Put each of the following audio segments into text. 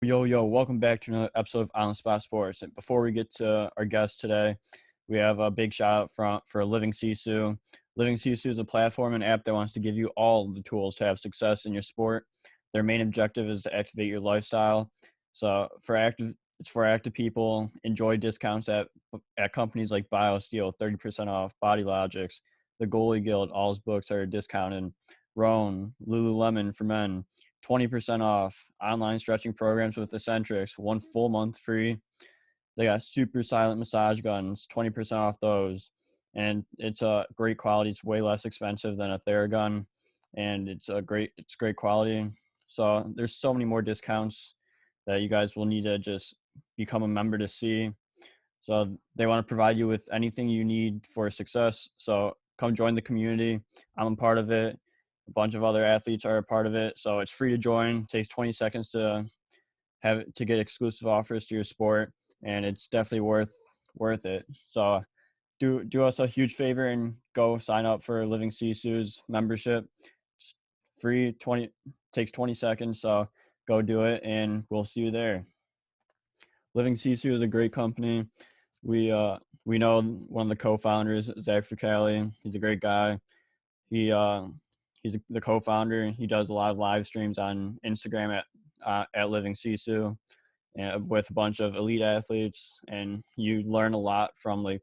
Yo, welcome back to another episode of On Spot Sports. And before we get to our guest today, we have a big shout out for Living Sisu. Living Sisu is a platform and app that wants to give you all the tools to have success in your sport. Their main objective is to activate your lifestyle. So it's for active people. Enjoy discounts at companies like BioSteel, 30% off, Body Logics, the Goalie Guild. All his books are discounted. Roan, Lululemon for men, 20% off. Online stretching programs with Eccentrics, 1 full month free. They got super silent massage guns, 20% off those. And it's a great quality. It's way less expensive than a Theragun, and it's great quality. So there's so many more discounts that you guys will need to just become a member to see. So they want to provide you with anything you need for success. So come join the community. I'm a part of it. A bunch of other athletes are a part of it. So it's free to join. It takes 20 seconds to get exclusive offers to your sport, and it's definitely worth it. So do us a huge favor and go sign up for Living Sisu's membership. It's free, takes 20 seconds. So go do it, and we'll see you there. Living Sisu is a great company. We know one of the co-founders, Zach Fricali. He's a great guy. He's the co-founder. He does a lot of live streams on Instagram at Living Sisu, with a bunch of elite athletes, and you learn a lot from like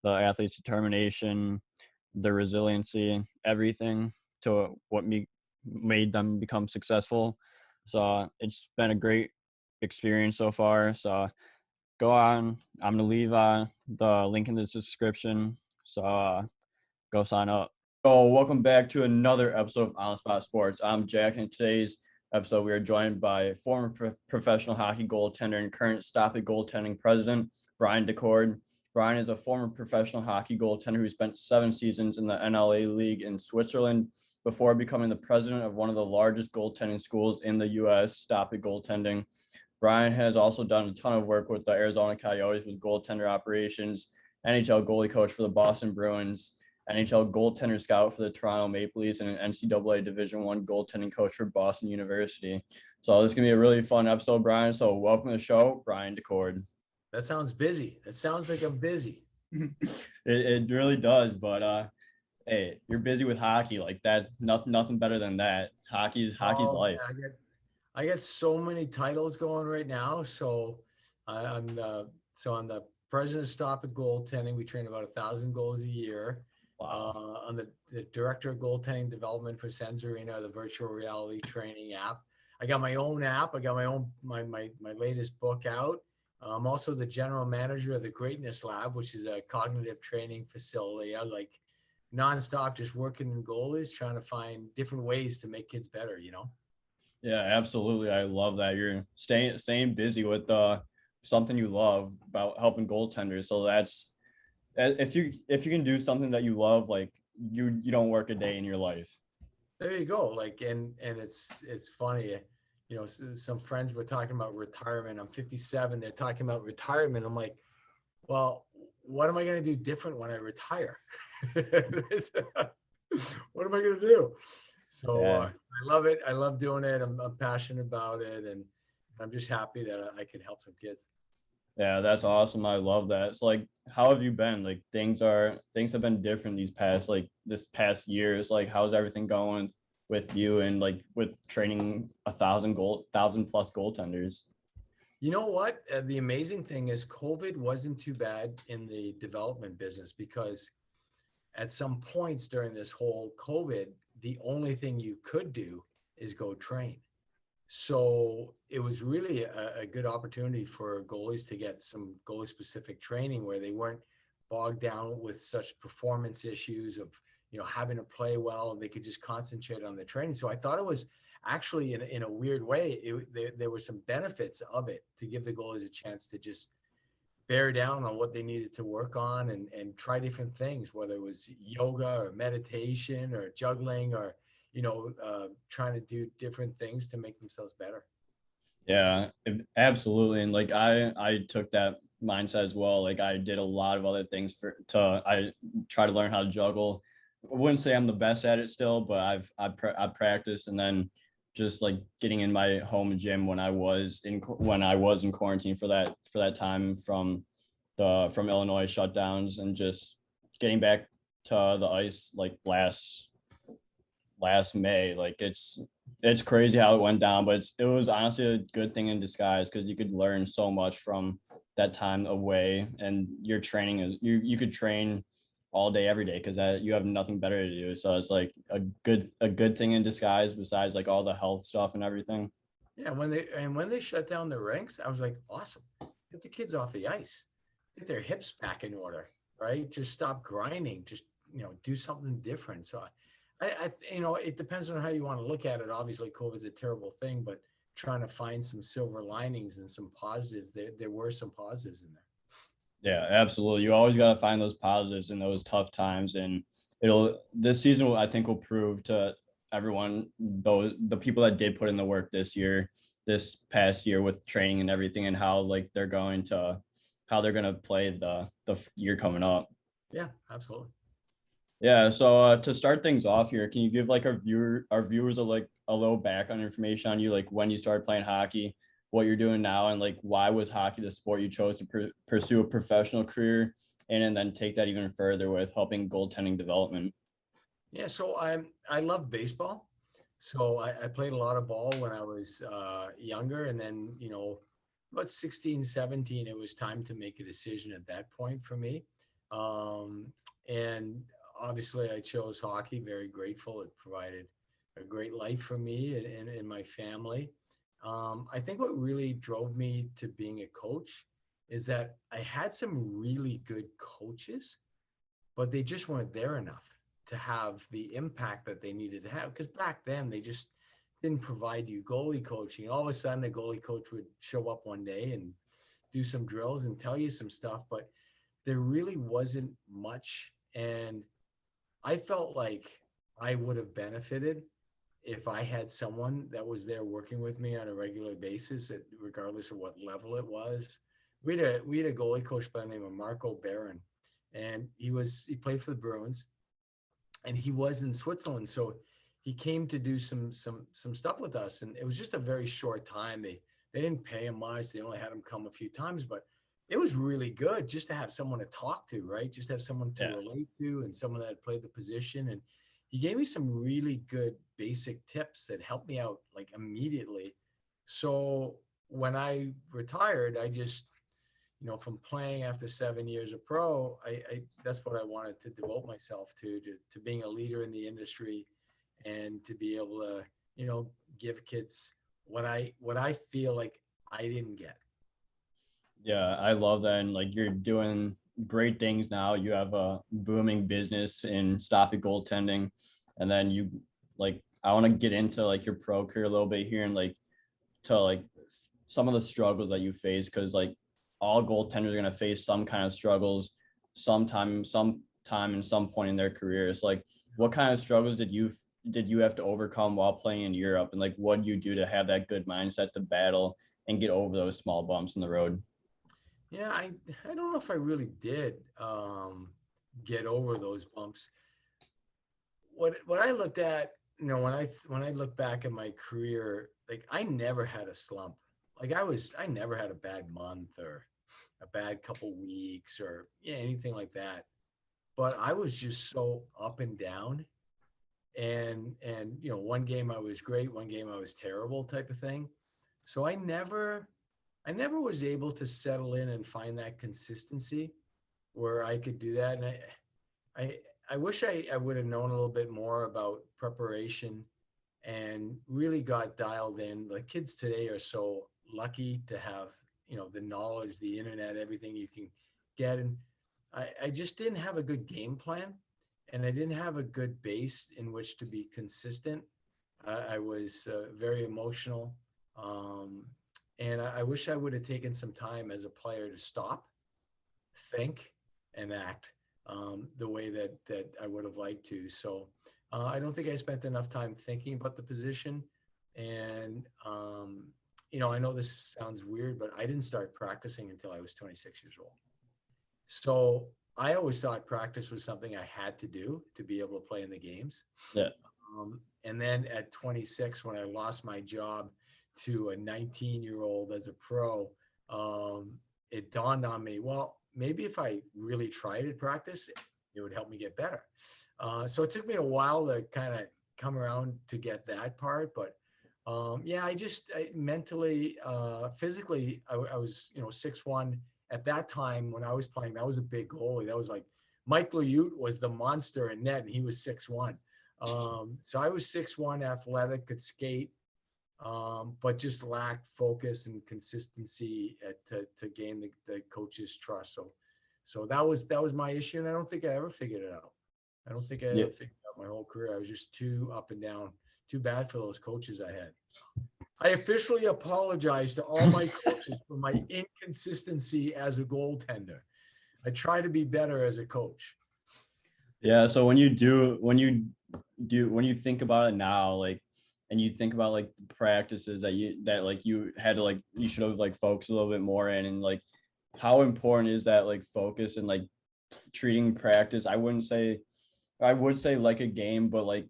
the athletes' determination, their resiliency, everything to what made them become successful. So it's been a great experience so far. So go on. I'm gonna leave the link in the description. So go sign up. So welcome back to another episode of On Spot Sports. I'm Jack, and today's episode we are joined by former professional hockey goaltender and current Stop It Goaltending president, Brian Daccord. Brian is a former professional hockey goaltender who spent 7 seasons in the NLA League in Switzerland before becoming the president of one of the largest goaltending schools in the U.S., Stop It Goaltending. Brian has also done a ton of work with the Arizona Coyotes with goaltender operations, NHL goalie coach for the Boston Bruins, NHL goaltender scout for the Toronto Maple Leafs, and an NCAA Division I goaltending coach for Boston University. So this is going to be a really fun episode, Brian. So welcome to the show, Brian Daccord. That sounds busy. That sounds like I'm busy. It really does, but hey, you're busy with hockey. Like that, nothing better than that. Hockey's life. Man, I get so many titles going right now. So I'm the president of Stop It Goaltending. We train about 1,000 goals a year. Wow. I'm the director of goaltending development for Sens Arena, the virtual reality training app. I got my own app. I got my own my latest book out. I'm also the general manager of the Greatness Lab, which is a cognitive training facility. I like nonstop just working in goalies, trying to find different ways to make kids better, Yeah, absolutely. I love that you're staying busy with something you love about helping goaltenders. So that's if you can do something that you love, like you don't work a day in your life. There you go. Like, and it's funny, some friends were talking about retirement. I'm 57. They're talking about retirement. I'm like, well, what am I going to do different when I retire? What am I going to do? So Yeah. I love it. I love doing it. I'm passionate about it. And I'm just happy that I can help some kids. Yeah, that's awesome. I love that. It's like, how have you been? Like things have been different this past years. Like, how's everything going with you and like with training 1,000 plus goaltenders? You know what? The amazing thing is COVID wasn't too bad in the development business because at some points during this whole COVID, the only thing you could do is go train. So it was really a good opportunity for goalies to get some goalie specific training where they weren't bogged down with such performance issues of, having to play well, and they could just concentrate on the training. So I thought it was actually in a weird way, there were some benefits of it to give the goalies a chance to just bear down on what they needed to work on and try different things, whether it was yoga or meditation or juggling or, trying to do different things to make themselves better. Yeah, absolutely. And like I took that mindset as well. Like I did a lot of other things I try to learn how to juggle. I wouldn't say I'm the best at it still, but I've practiced, and then just like getting in my home gym when I was in quarantine for that time from Illinois shutdowns, and just getting back to the ice like last May. Like it's crazy how it went down, but it was honestly a good thing in disguise, because you could learn so much from that time away, and your training is you could train all day every day, because that you have nothing better to do. So it's like a good thing in disguise, besides like all the health stuff and everything. Yeah, when they shut down the rinks, I was like, awesome. Get the kids off the ice. Get their hips back in order, right? Just stop grinding. Just do something different. So it depends on how you want to look at it. Obviously, COVID's a terrible thing, but trying to find some silver linings and some positives. There were some positives in there. Yeah, absolutely. You always got to find those positives in those tough times, and this season I think will prove to everyone, those the people that did put in the work this past year with training and everything, and how like how they're gonna play the year coming up. Yeah, absolutely. Yeah. So to start things off here, can you give like our viewers a little background information on you, like when you started playing hockey, what you're doing now, and like why was hockey the sport you chose to pursue a professional career in, and then take that even further with helping goaltending development? Yeah, so I love baseball. So I played a lot of ball when I was younger, and then about 16, 17, it was time to make a decision at that point for me. Um, and obviously, I chose hockey. Very grateful. It provided a great life for me and my family. I think what really drove me to being a coach is that I had some really good coaches, but they just weren't there enough to have the impact that they needed to have. Because back then, they just didn't provide you goalie coaching. All of a sudden, a goalie coach would show up one day and do some drills and tell you some stuff, but there really wasn't much. And I felt like I would have benefited if I had someone that was there working with me on a regular basis, regardless of what level it was. We had a goalie coach by the name of Marco Barron, and he played for the Bruins, and he was in Switzerland. So he came to do some stuff with us, and it was just a very short time. They didn't pay him much. They only had him come a few times, but it was really good just to have someone to talk to, right? Just have someone to Yeah. relate to, and someone that had played the position. And he gave me some really good basic tips that helped me out like immediately. So when I retired, I just from playing after 7 years of pro, I that's what I wanted to devote myself to being a leader in the industry, and to be able to, give kids what I feel like I didn't get. Yeah, I love that. And like you're doing great things now. You have a booming business in Stop It Goaltending. And then I want to get into like your pro career a little bit here, and like to like some of the struggles that you face, because like all goaltenders are going to face some kind of struggles sometime and some point in their careers. Like what kind of struggles did you have to overcome while playing in Europe, and like what do you do to have that good mindset to battle and get over those small bumps in the road? Yeah, I don't know if I really did get over those bumps. What I looked at, when I look back at my career, like I never had a slump. Like I never had a bad month or a bad couple weeks or anything like that. But I was just so up and down, and one game I was great, one game I was terrible type of thing. So I never was able to settle in and find that consistency where I could do that. And I I wish I would have known a little bit more about preparation and really got dialed in. Like kids today are so lucky to have, the knowledge, the internet, everything you can get. And I just didn't have a good game plan, and I didn't have a good base in which to be consistent. I was very emotional. Um, and I wish I would have taken some time as a player to stop, think, and act the way that I would have liked to. So I don't think I spent enough time thinking about the position. And I know this sounds weird, but I didn't start practicing until I was 26 years old. So I always thought practice was something I had to do to be able to play in the games. Yeah. And then at 26, when I lost my job to a 19-year-old as a pro, it dawned on me, well, maybe if I really tried to practice, it would help me get better. So it took me a while to kind of come around to get that part. But yeah, I mentally, physically, I was, 6'1". At that time when I was playing, that was a big goalie. That was like Mike Liute was the monster in net, and he was 6'1". So I was 6'1", athletic, could skate, but just lacked focus and consistency to gain the coach's trust. So that was my issue, and I don't think I ever figured it out. I don't think I Yeah. ever figured it out my whole career. I was just too up and down, too bad for those coaches I had. I officially apologize to all my coaches for my inconsistency as a goaltender. I try to be better as a coach. Yeah. So when you think about it now, like, and you think about like the practices that you had to, like, you should have like focused a little bit more in, and like, how important is that, like, focus and like treating practice? I would say like a game, but like,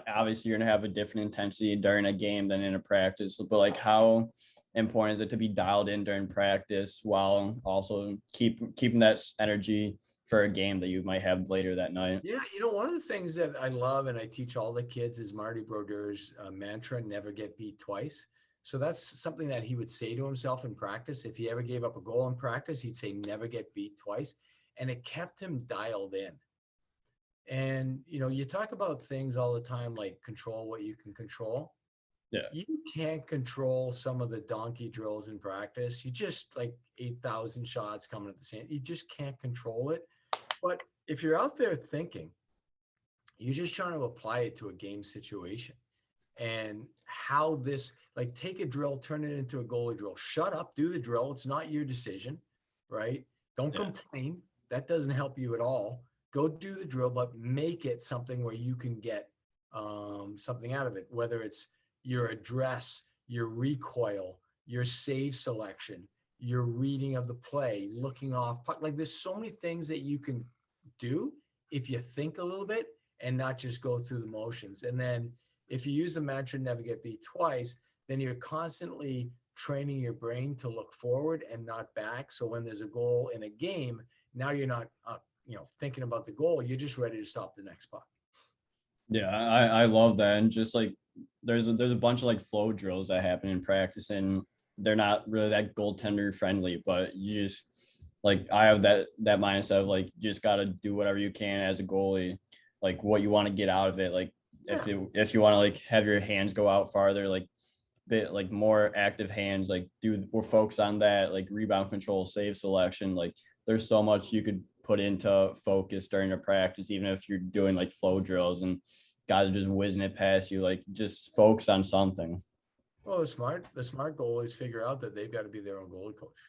obviously you're gonna have a different intensity during a game than in a practice. But like, how important is it to be dialed in during practice while also keeping that energy for a game that you might have later that night? Yeah, one of the things that I love and I teach all the kids is Marty Brodeur's mantra, never get beat twice. So that's something that he would say to himself in practice. If he ever gave up a goal in practice, he'd say, never get beat twice. And it kept him dialed in. And, you talk about things all the time, like control what you can control. Yeah. You can't control some of the donkey drills in practice. You just, like, 8,000 shots coming at the same, you just can't control it. But if you're out there thinking, you're just trying to apply it to a game situation, and how this, like, take a drill, turn it into a goalie drill. Shut up, do the drill. It's not your decision, right? Don't complain. That doesn't help you at all. Go do the drill, but make it something where you can get something out of it, whether it's your address, your recoil, your save selection, your reading of the play, looking off puck. Like, there's so many things that you can do if you think a little bit and not just go through the motions. And then if you use the mantra, never get beat twice, then you're constantly training your brain to look forward and not back. So when there's a goal in a game, now you're not thinking about the goal. You're just ready to stop the next puck. Yeah, I love that. And just like, there's a bunch of like flow drills that happen in practice, and they're not really that goaltender friendly, but you just, like, I have that mindset of, like, you just got to do whatever you can as a goalie, like what you want to get out of it. Like, if you want to, like, have your hands go out farther, like, bit like more active hands, like, we're focused on that, like rebound control, save selection. Like, there's so much you could put into focus during a practice, even if you're doing like flow drills and guys are just whizzing it past you. Like, just focus on something. Well, the smart goalies figure out that they've got to be their own goalie coach,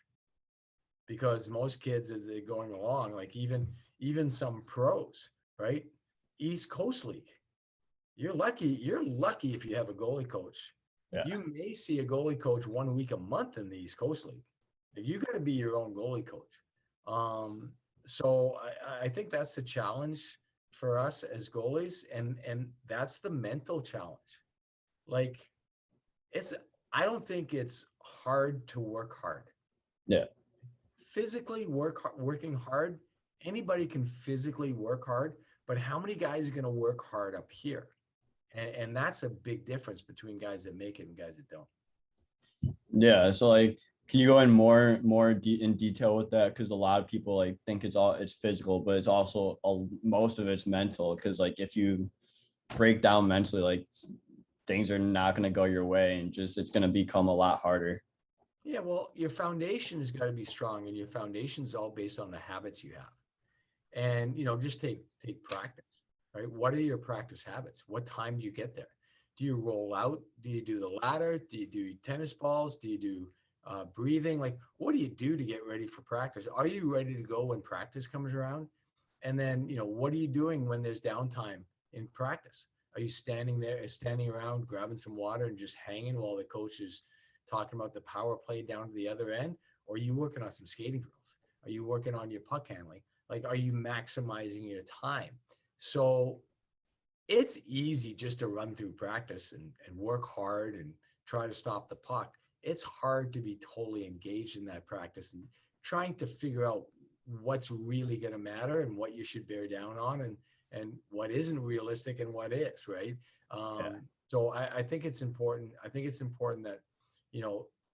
because most kids, as they're going along, like even some pros, right? East Coast League, you're lucky if you have a goalie coach. Yeah. You may see a goalie coach 1 week a month in the East Coast League. You got to be your own goalie coach. So I think that's the challenge for us as goalies, and that's the mental challenge. Like, I don't think it's hard to work hard. Yeah. Physically working hard, anybody can physically work hard, but how many guys are going to work hard up here? And that's a big difference between guys that make it and guys that don't. Yeah. So, like, can you go in more in detail with that? Because a lot of people, like, think it's physical, but it's also most of it's mental. Because, like, if you break down mentally, like, things are not going to go your way, and just it's going to become a lot harder. Yeah, well, your foundation has got to be strong, and your foundation is all based on the habits you have. And just take practice, right? What are your practice habits? What time do you get there? Do you roll out? Do you do the ladder? Do you do tennis balls? Do you do breathing? Like, what do you do to get ready for practice? Are you ready to go when practice comes around? And then, what are you doing when there's downtime in practice? Are you standing around, grabbing some water and just hanging while the coach is talking about the power play down to the other end? Or are you working on some skating drills? Are you working on your puck handling? Like, are you maximizing your time? So it's easy just to run through practice and work hard and try to stop the puck. It's hard to be totally engaged in that practice and trying to figure out what's really going to matter and what you should bear down on, and what isn't realistic and what is, right? Yeah. So I think it's important. I think it's important that,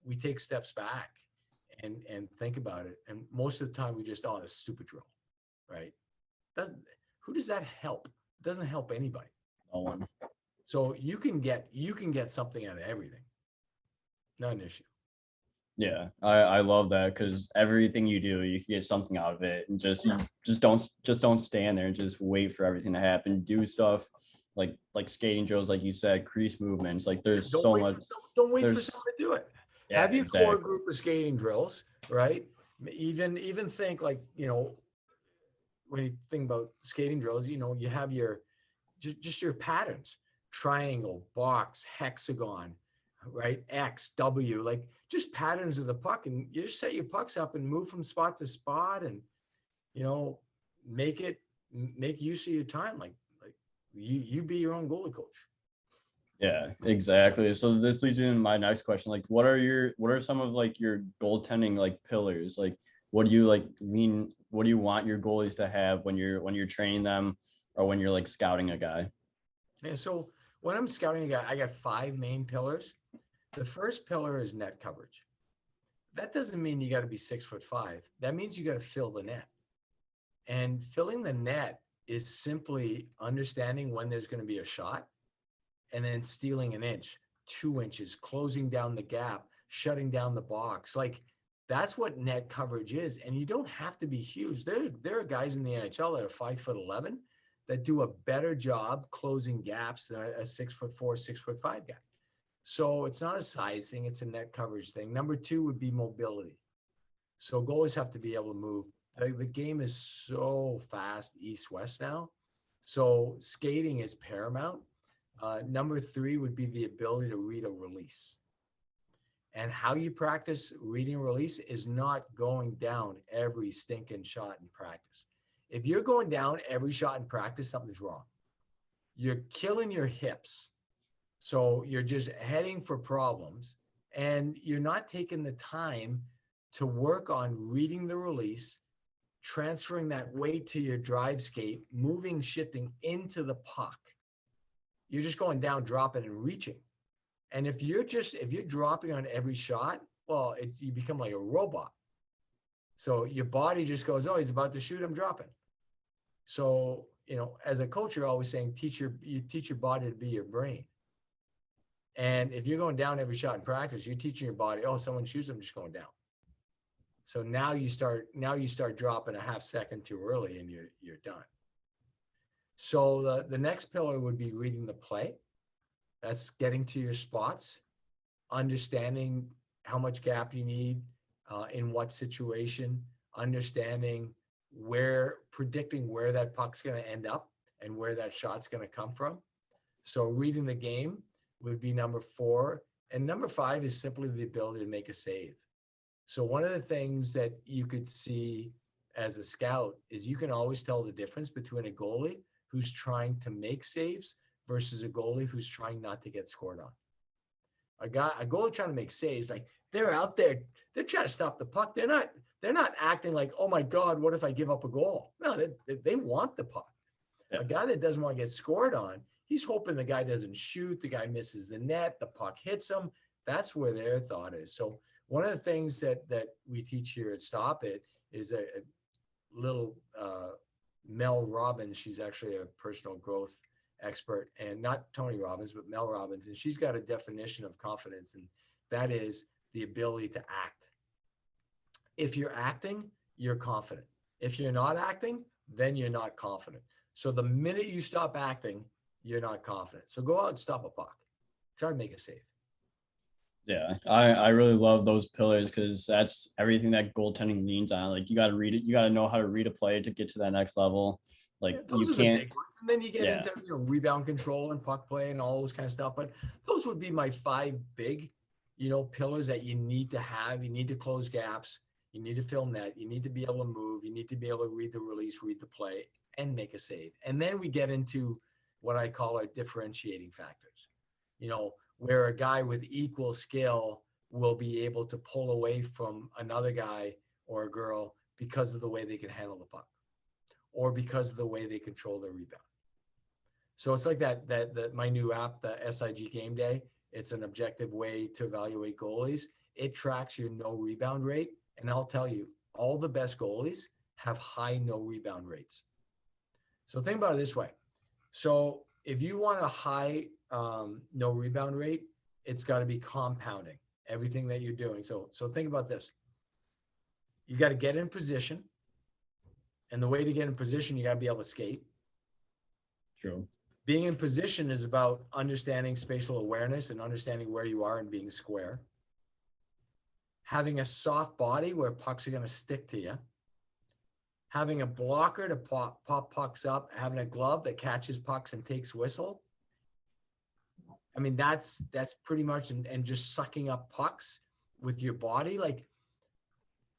we take steps back and think about it. And most of the time we just, oh, this stupid drill, right? Doesn't Who does that help? It doesn't help anybody. No one. So you can get something out of everything. Not an issue. Yeah, I love that, because everything you do, you can get something out of it, and just don't stand there and just wait for everything to happen. Do stuff like skating drills, like you said, crease movements. Like there's so much. Don't wait for There's someone to do it. Yeah, Have your core exactly. group of skating drills, right? Even think like, when you think about skating drills, you have your just your patterns: triangle, box, hexagon, right? X, W, like just patterns of the puck, and you just set your pucks up and move from spot to spot, and you know make use of your time. Like you be your own goalie coach. Yeah, exactly. So this leads into my next question. Like, what are some of like your goaltending like pillars? Like, what do you what do you want your goalies to have when you're training them, or when you're like scouting a guy? And so when I'm scouting a guy, I got 5 main pillars. The first pillar is net coverage. That doesn't mean you got to be 6'5". That means you got to fill the net. And filling the net is simply understanding when there's going to be a shot, and then stealing an inch, 2 inches, closing down the gap, shutting down the box. Like that's what net coverage is. And you don't have to be huge. There are guys in the NHL that are 5'11" that do a better job closing gaps than a 6'4", 6'5" guy. So it's not a size thing, it's a net coverage thing. Number 2 would be mobility. So goalies have to be able to move. The game is so fast east-west now. So skating is paramount. Number 3 would be the ability to read a release. And how you practice reading a release is not going down every stinking shot in practice. If you're going down every shot in practice, something's wrong. You're killing your hips. So you're just heading for problems, and you're not taking the time to work on reading the release, transferring that weight to your drive skate, moving, shifting into the puck. You're just going down, dropping, and reaching. And if you're dropping on every shot, well, you become like a robot. So your body just goes, oh, he's about to shoot, I'm dropping. So, as a coach, you're always saying, you teach your body to be your brain. And if you're going down every shot in practice, you're teaching your body, oh, someone shoots, I'm just going down. So now you start dropping a half second too early, and you're done. So the next pillar would be reading the play. That's getting to your spots, understanding how much gap you need, in what situation, understanding predicting where that puck's going to end up and where that shot's going to come from. So reading the game would be number 4. And number 5 is simply the ability to make a save. So one of the things that you could see as a scout is you can always tell the difference between a goalie who's trying to make saves versus a goalie who's trying not to get scored on. A goalie trying to make saves, like they're out there, they're trying to stop the puck. They're not acting like, oh my God, what if I give up a goal? No, they want the puck. Yeah. A guy that doesn't want to get scored on, he's hoping the guy doesn't shoot, the guy misses the net, the puck hits him. That's where their thought is. So one of the things that we teach here at Stop It is a little Mel Robbins. She's actually a personal growth expert, and not Tony Robbins, but Mel Robbins. And she's got a definition of confidence, and that is the ability to act. If you're acting, you're confident. If you're not acting, then you're not confident. So the minute you stop acting, you're not confident. So go out and stop a puck. Try to make a save. Yeah, I really love those pillars, because that's everything that goaltending leans on. Like you got to read it. You got to know how to read a play to get to that next level. Like those you are can't. The big ones. And then you get into rebound control and puck play and all those kind of stuff. But those would be my 5 big, pillars that you need to have. You need to close gaps. You need to fill net. You need to be able to move. You need to be able to read the release, read the play, and make a save. And then we get into what I call our differentiating factors. Where a guy with equal skill will be able to pull away from another guy or a girl because of the way they can handle the puck or because of the way they control their rebound. So it's like that my new app, the SIG Gameday. It's an objective way to evaluate goalies. It tracks your no rebound rate. And I'll tell you, all the best goalies have high no rebound rates. So think about it this way. So if you want a high no rebound rate, it's got to be compounding everything that you're doing. So think about this. You got to get in position. And the way to get in position, you got to be able to skate. True. Being in position is about understanding spatial awareness and understanding where you are and being square. Having a soft body where pucks are going to stick to you. Having a blocker to pop pucks up. Having a glove that catches pucks and takes whistle. I mean, that's pretty much, and just sucking up pucks with your body. Like,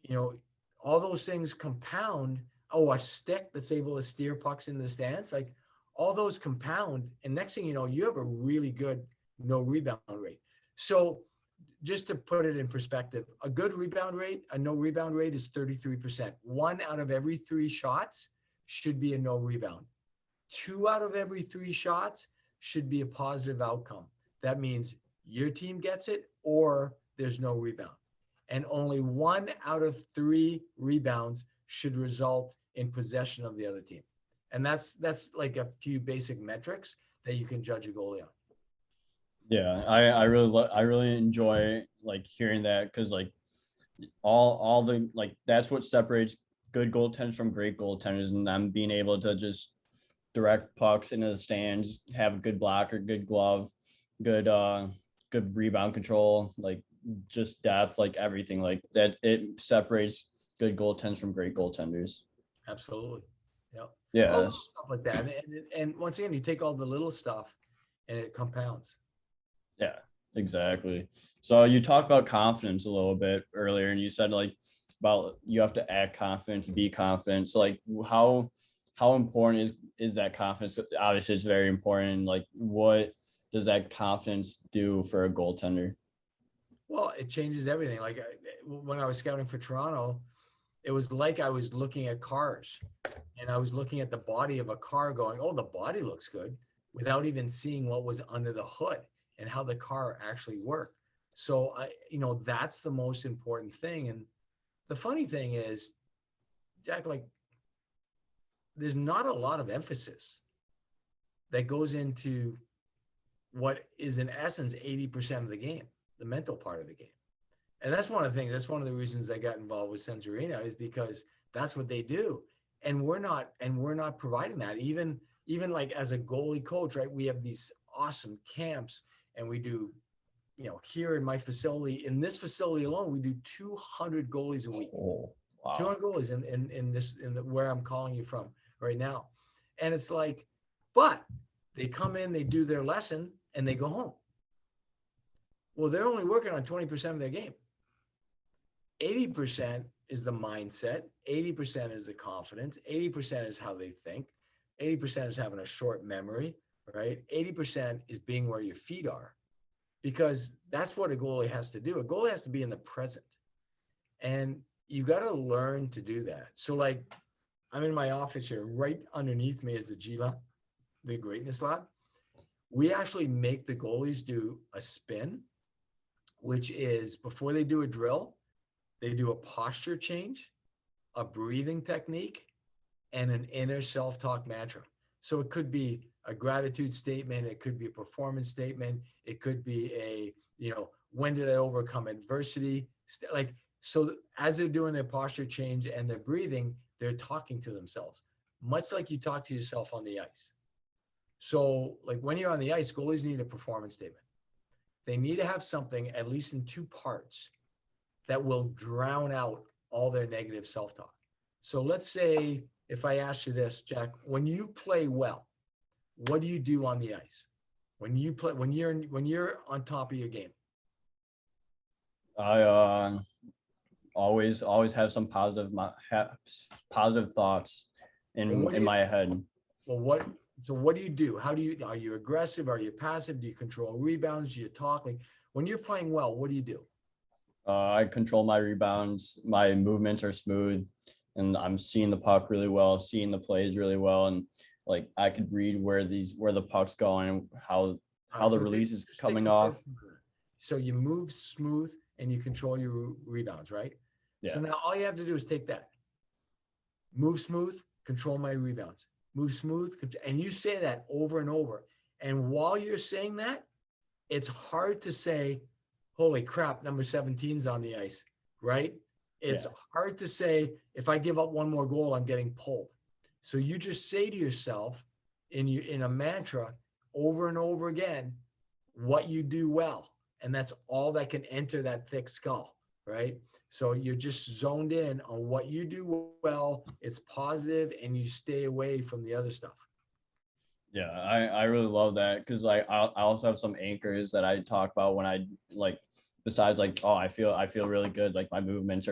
all those things compound. Oh, a stick that's able to steer pucks in the stands. Like, all those compound, and next thing you know, you have a really good no rebound rate. So just to put it in perspective, a good rebound rate, a no rebound rate is 33%. 1 out of every 3 shots should be a no rebound. 2 out of every 3 shots should be a positive outcome. That means your team gets it or there's no rebound. And only 1 out of 3 rebounds should result in possession of the other team. And that's like a few basic metrics that you can judge a goalie on. Yeah, I really enjoy like hearing that, because like all the like that's what separates good goaltenders from great goaltenders, and them being able to just direct pucks into the stands, have a good blocker, good glove, good rebound control, like just depth, like everything like that. It separates good goaltenders from great goaltenders. Absolutely. Yep. Yeah. All stuff like that. And once again, you take all the little stuff and it compounds. Yeah, exactly. So you talked about confidence a little bit earlier, and you said like about you have to act confident to be confident. So like how important is that confidence? Obviously, it's very important. Like, what does that confidence do for a goaltender? Well, it changes everything. Like when I was scouting for Toronto, it was like I was looking at cars, and I was looking at the body of a car going, oh, the body looks good, without even seeing what was under the hood and how the car actually worked. So that's the most important thing. And the funny thing is, Jack, like there's not a lot of emphasis that goes into what is in essence 80% of the game, the mental part of the game. And that's one of the things, that's one of the reasons I got involved with Sense Arena, is because that's what they do. And we're not providing that. Even like as a goalie coach, right? We have these awesome camps, and we do, here in my facility, in this facility alone, we do 200 goalies a week. Oh, wow. 200 goalies in where I'm calling you from right now. And it's like, but they come in, they do their lesson, and they go home. Well, they're only working on 20% of their game. 80% is the mindset. 80% is the confidence. 80% is how they think. 80% is having a short memory, right? 80% is being where your feet are, because that's what a goalie has to do. A goalie has to be in the present, and you got to learn to do that. So like, I'm in my office here. Right underneath me is the G Lab, the Greatness Lab. We actually make the goalies do a spin, which is before they do a drill, they do a posture change, a breathing technique, and an inner self-talk mantra. So it could be a gratitude statement. It could be a performance statement. It could be a, when did I overcome adversity? So as they're doing their posture change and they're breathing, they're talking to themselves, much like you talk to yourself on the ice. So like when you're on the ice, goalies need a performance statement. They need to have something, at least in 2 parts, that will drown out all their negative self-talk. So let's say if I ask you this, Jack, when you play well, what do you do on the ice? When you're on top of your game? I always have some positive thoughts in my head. Well, So what do you do? Are you aggressive? Are you passive? Do you control rebounds? Do you talk? Like when you're playing well, what do you do? I control my rebounds. My movements are smooth, and I'm seeing the puck really well, seeing the plays really well, and like I could read where the puck's going and how the So release is just take coming the off. first one. So you move smooth and you control your rebounds, right? So Yeah, now all you have to do is take that, move smooth, control my rebounds, move smooth, and you say that over and over. And while you're saying that, it's hard to say, holy crap, number 17's on the ice, right? It's yeah, hard to say, if I give up one more goal, I'm getting pulled. So you just say to yourself in a mantra over and over again what you do well. And that's all that can enter that thick skull, right? So you're just zoned in on what you do well. It's positive, and you stay away from the other stuff. yeah. I really love that because like I also have some anchors that I talk about when I like besides like oh I feel really good, like my movements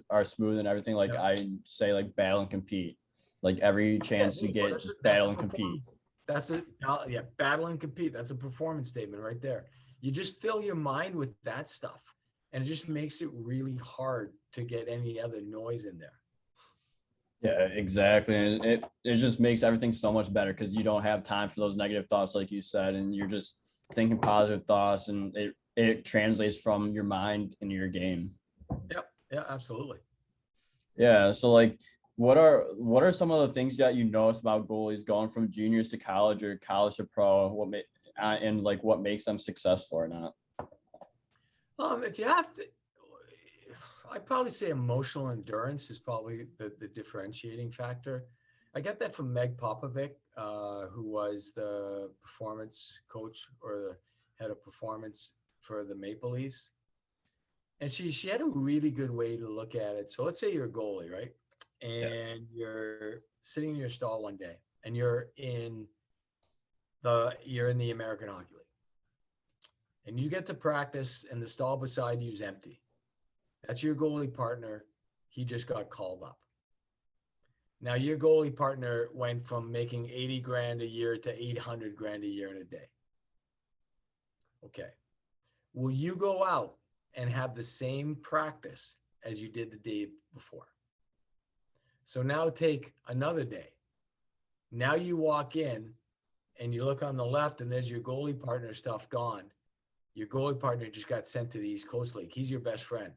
are smooth and everything, like Yeah. I say like battle and compete, like every Yeah, chance you well, get just that's a battle and compete. performance. That's a yeah, battle and compete. That's a performance statement right there. You just fill your mind with that stuff, and it just makes it really hard to get any other noise in there. Yeah, exactly. And it just makes everything so much better because you don't have time for those negative thoughts, like you said, and you're just thinking positive thoughts, and it translates from your mind into your game. Yep. Yeah, absolutely. Yeah. So like what are some of the things that you notice about goalies going from juniors to college or college to pro? And like what makes them successful or not? If you have to, I'd probably say emotional endurance is probably the differentiating factor. I got that from Meg Popovic, who was the performance coach or the head of performance for the Maple Leafs. And she had a really good way to look at it. So let's say you're a goalie, right? Yeah. And you're sitting in your stall one day and you're in the American Hockey League. And you get to practice and the stall beside you is empty. That's your goalie partner. He just got called up. Now your goalie partner went from making 80 grand a year to 800 grand a year in a day. Okay. Will you go out and have the same practice as you did the day before? So now take another day. Now you walk in and you look on the left and there's your goalie partner stuff gone. Your goalie partner just got sent to the East Coast League. He's your best friend.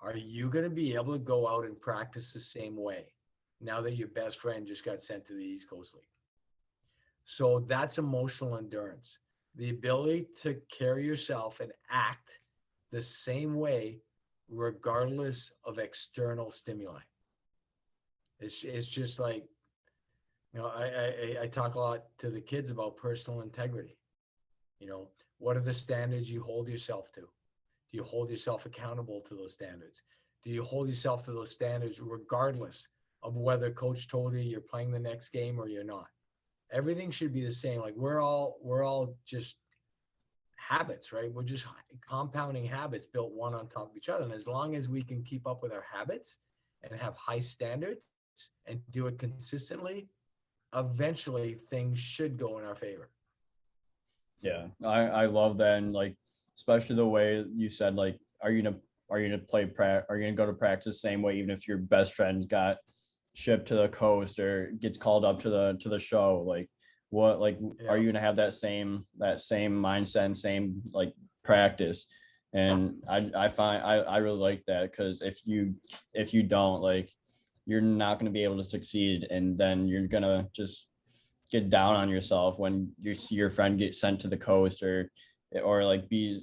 Are you going to be able to go out and practice the same way now that your best friend just got sent to the East Coast League? So that's emotional endurance. The ability to carry yourself and act the same way regardless of external stimuli. It's just like, I talk a lot to the kids about personal integrity. What are the standards you hold yourself to? Do you hold yourself accountable to those standards? Do you hold yourself to those standards regardless of whether coach told you you're playing the next game or you're not? Everything should be the same. Like we're all just habits, right? We're just compounding habits built one on top of each other. And as long as we can keep up with our habits and have high standards and do it consistently, eventually things should go in our favor. Yeah, I love that, and like especially the way you said like are you gonna are you gonna go to practice the same way even if your best friend got shipped to the coast or gets called up to the show, like what like are Yeah. you gonna have that same mindset and same like practice? And I find I really like that because if you don't, like you're not going to be able to succeed, and then you're gonna just get down on yourself when you see your friend get sent to the coast or like be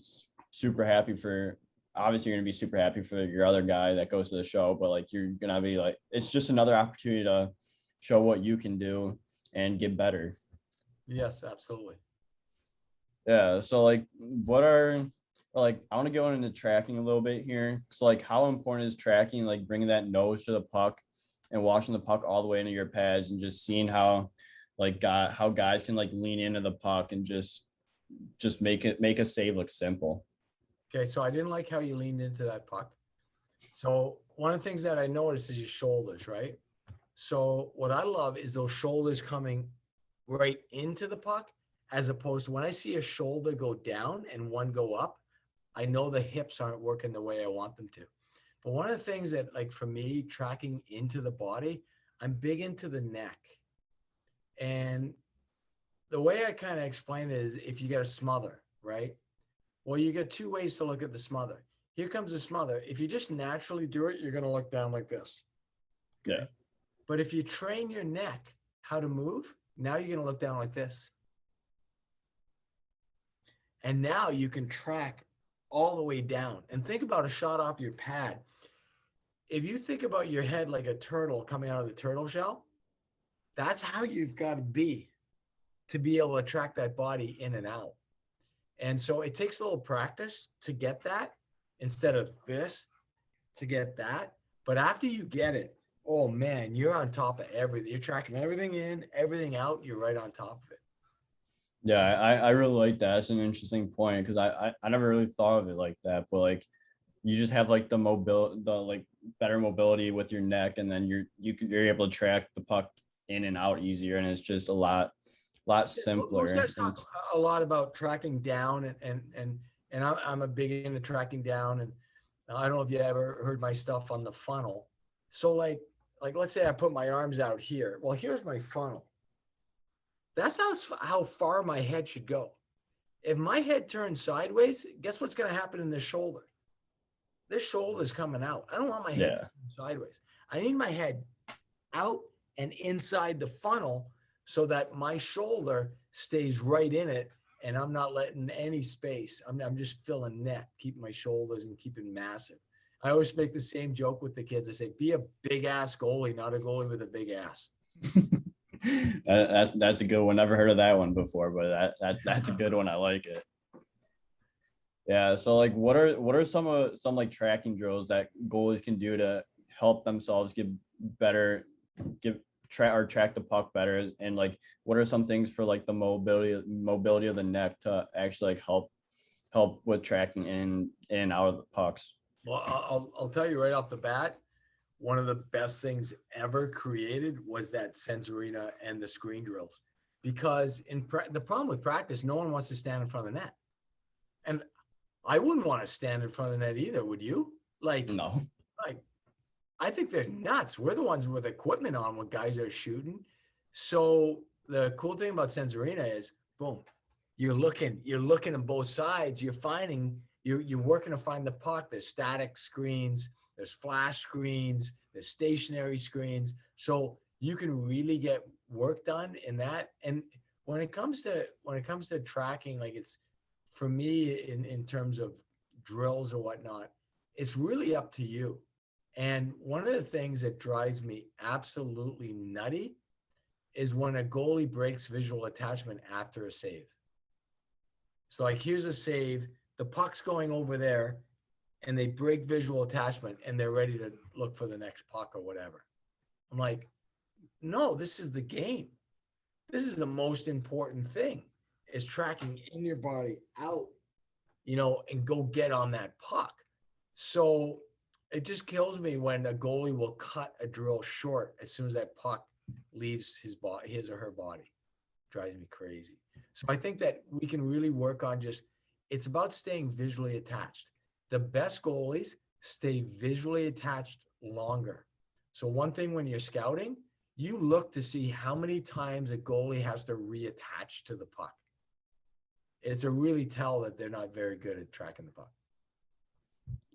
super happy for, obviously you're gonna be super happy for your other guy that goes to the show, but like you're gonna be like it's just another opportunity to show what you can do and get better. Yes, absolutely. Yeah, so like what are like I want to go into tracking a little bit here. So like how important is tracking, like bringing that nose to the puck and watching the puck all the way into your pads and just seeing how how guys can like lean into the puck and just make a save look simple. Okay, so I didn't like how you leaned into that puck. So one of the things that I noticed is your shoulders, right? So what I love is those shoulders coming right into the puck, as opposed to when I see a shoulder go down and one go up, I know the hips aren't working the way I want them to. But one of the things that, like for me, tracking into the body, I'm big into the neck. And the way I kind of explain it is if you get a smother, right? Well, you got two ways to look at the smother. Here comes the smother. If you just naturally do it, you're going to look down like this. Yeah. But if you train your neck how to move, now you're going to look down like this. And now you can track all the way down. And think about a shot off your pad. If you think about your head like a turtle coming out of the turtle shell, that's how you've got to be able to track that body in and out. And so it takes a little practice to get that instead of this to get that. But after you get it, oh man, you're on top of everything. You're tracking everything in, everything out. You're right on top of it. Yeah, I really like that. It's an interesting point because I never really thought of it like that. But like you just have like the better mobility with your neck, and then you're able to track the puck in and out easier, and it's just a lot simpler. Those guys talk a lot about tracking down, and I'm a big into tracking down. And I don't know if you ever heard my stuff on the funnel. So like let's say I put my arms out here. Well, here's my funnel. That's how far my head should go. If my head turns sideways, guess what's going to happen in this shoulder? This shoulder's coming out. I don't want my head to turn sideways. I need my head out and inside the funnel so that my shoulder stays right in it and I'm not letting any space. I'm just filling net, keeping my shoulders and keeping massive. I always make the same joke with the kids. I say, be a big ass goalie, not a goalie with a big ass. That's a good one. Never heard of that one before, but that's a good one. I like it. Yeah. So like, what are some like tracking drills that goalies can do to help themselves get better, track the puck better, and like, what are some things for like the mobility of the neck to actually like help with tracking in and out of the pucks? Well, I'll tell you right off the bat, one of the best things ever created was that Sense Arena and the screen drills. Because the problem with practice, no one wants to stand in front of the net. And I wouldn't want to stand in front of the net either, would you? No. I think they're nuts. We're the ones with equipment on when guys are shooting. So the cool thing about Sense Arena is, boom, you're looking on both sides. You're working to find the puck. There's static screens. There's flash screens, there's stationary screens. So you can really get work done in that. And when it comes to tracking, like it's for me in terms of drills or whatnot, it's really up to you. And one of the things that drives me absolutely nutty is when a goalie breaks visual attachment after a save. So like here's a save, the puck's going over there, and they break visual attachment and they're ready to look for the next puck or whatever. I'm like, no, this is the game. This is the most important thing, is tracking in your body out, and go get on that puck. So it just kills me when a goalie will cut a drill short as soon as that puck leaves his or her body. It drives me crazy. So I think that we can really work on it's about staying visually attached. The best goalies stay visually attached longer. So one thing when you're scouting, you look to see how many times a goalie has to reattach to the puck. It's a really tell that they're not very good at tracking the puck.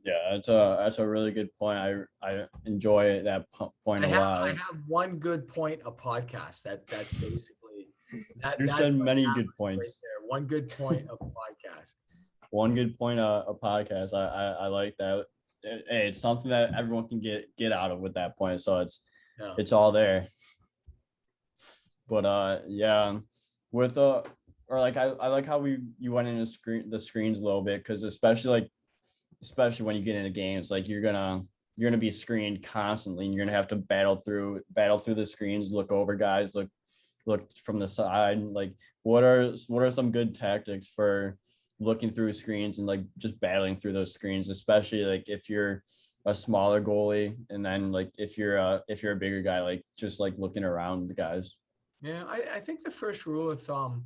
Yeah, that's a really good point. I enjoy that point a lot. I have one good point a podcast. That's basically that. You said many good points. Right there. One good point of podcast. One good point a podcast. I like that. Hey, it's something that everyone can get out of with that point. So it's all there. But yeah, with or like I like how you went into the screens a little bit, because especially when you get into games, like you're gonna be screened constantly, and you're gonna have to battle through the screens, look over guys, look from the side. Like what are some good tactics for looking through screens and like just battling through those screens, especially like if you're a smaller goalie, and then like if you're a bigger guy, like just like looking around the guys? Yeah, I think the first rule of thumb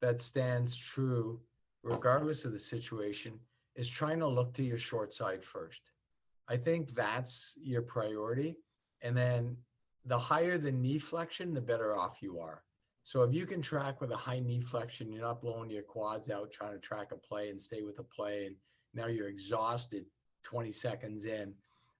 that stands true, regardless of the situation, is trying to look to your short side first. I think that's your priority. And then the higher the knee flexion, the better off you are. So if you can track with a high knee flexion, you're not blowing your quads out trying to track a play and stay with the play, and now you're exhausted 20 seconds in.